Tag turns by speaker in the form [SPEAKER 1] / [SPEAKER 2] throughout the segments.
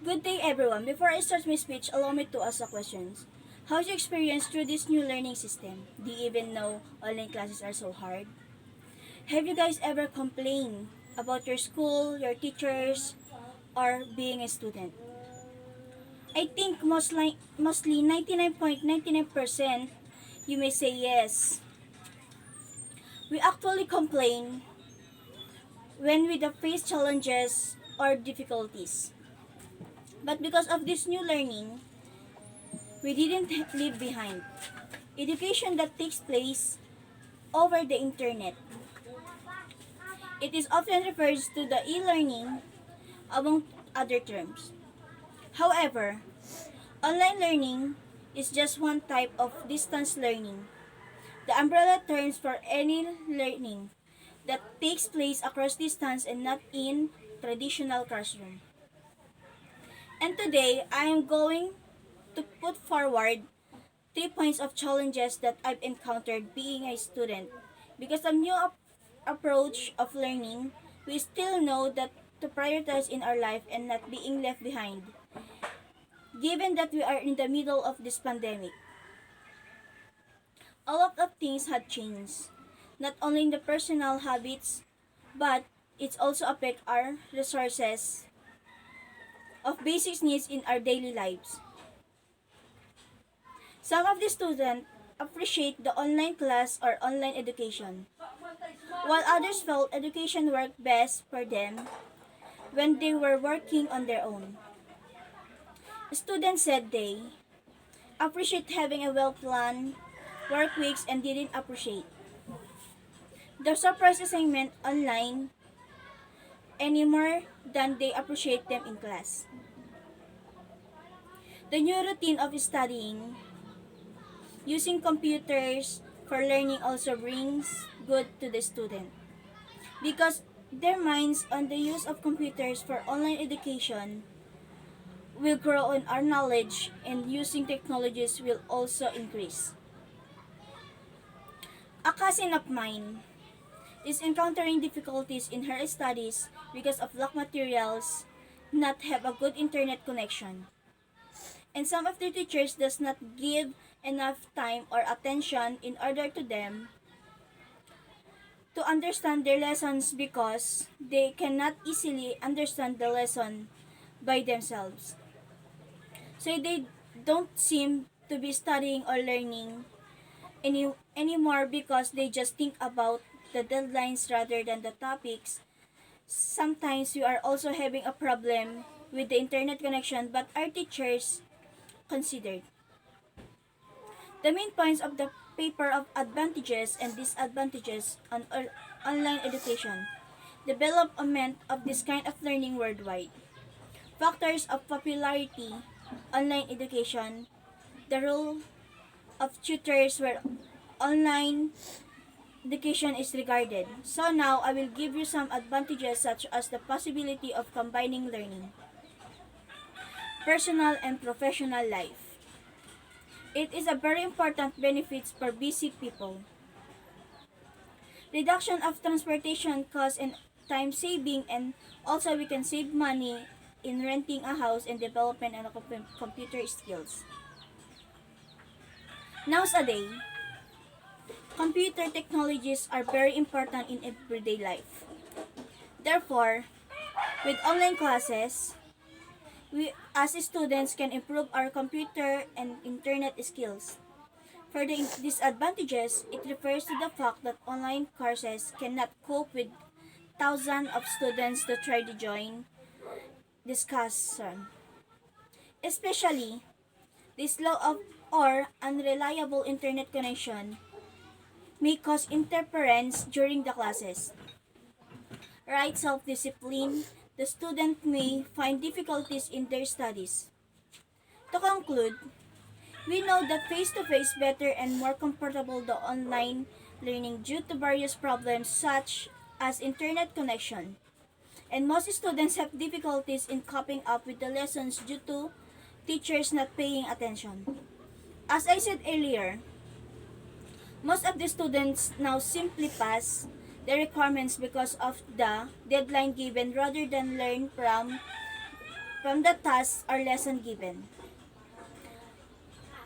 [SPEAKER 1] Good day, everyone. Before I start my speech, allow me to ask a question. How's your experience through this new learning system? Do you even know online classes are so hard? Have you guys ever complained about your school, your teachers, or being a student? I think mostly 99.99% you may say yes. We actually complain when we face challenges or difficulties. But because of this new learning, we didn't leave behind. Education that takes place over the internet. It is often referred to the e-learning among other terms. However, online learning is just one type of distance learning. The umbrella terms for any learning that takes place across distance and not in traditional classroom. And today, I am going to put forward 3 points of challenges that I've encountered being a student. Because of new approach of learning, we still know that to prioritize in our life and not being left behind. Given that we are in the middle of this pandemic, a lot of things had changed. Not only in the personal habits, but it's also affect our resources of basic needs in our daily lives. Some of the students appreciate the online class or online education, while others felt education worked best for them when they were working on their own. Students said they appreciate having a well-planned work weeks and didn't appreciate the surprise assignment online any more than they appreciate them in class. The new routine of studying using computers for learning also brings good to the student because their minds on the use of computers for online education will grow on our knowledge and using technologies will also increase. A cousin of mine is encountering difficulties in her studies because of lack materials, not have a good internet connection. And some of the teachers does not give enough time or attention in order to them to understand their lessons because they cannot easily understand the lesson by themselves. So they don't seem to be studying or learning anymore because they just think about the deadlines rather than the topics. Sometimes we are also having a problem with the internet connection but our teachers considered. The main points of the paper of advantages and disadvantages on online education. Development of this kind of learning worldwide. Factors of popularity, online education, the role of tutors where online education is regarded. So now I will give you some advantages such as the possibility of combining learning, personal and professional life. It is a very important benefits for busy people. Reduction of transportation costs and time saving, and also we can save money in renting a house and development and computer skills. Nowadays, computer technologies are very important in everyday life. Therefore, with online classes, we as students can improve our computer and internet skills. For the disadvantages, it refers to the fact that online courses cannot cope with thousands of students to try to join discussion. Especially, the slow of or unreliable internet connection may cause interference during the classes. Right self-discipline, the student may find difficulties in their studies. To conclude, we know that face-to-face better and more comfortable the online learning due to various problems such as internet connection. And most students have difficulties in coping up with the lessons due to teachers not paying attention. As I said earlier, most of the students now simply pass the requirements because of the deadline given rather than learn from from the tasks or lesson given.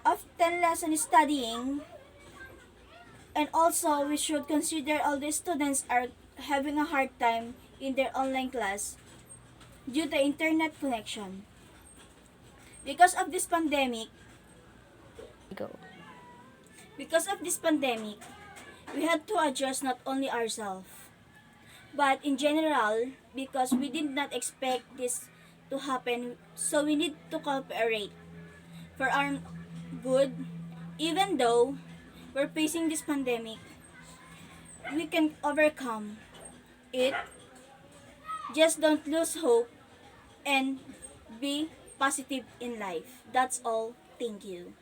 [SPEAKER 1] Often lesson is studying, and also we should consider all the students are having a hard time in their online class due to internet connection. Because of this pandemic,
[SPEAKER 2] Go.
[SPEAKER 1] because of this pandemic, we had to adjust not only ourselves, but in general, because we did not expect this to happen, so we need to cooperate for our good. Even though we're facing this pandemic, we can overcome it. Just don't lose hope and be positive in life. That's all. Thank you.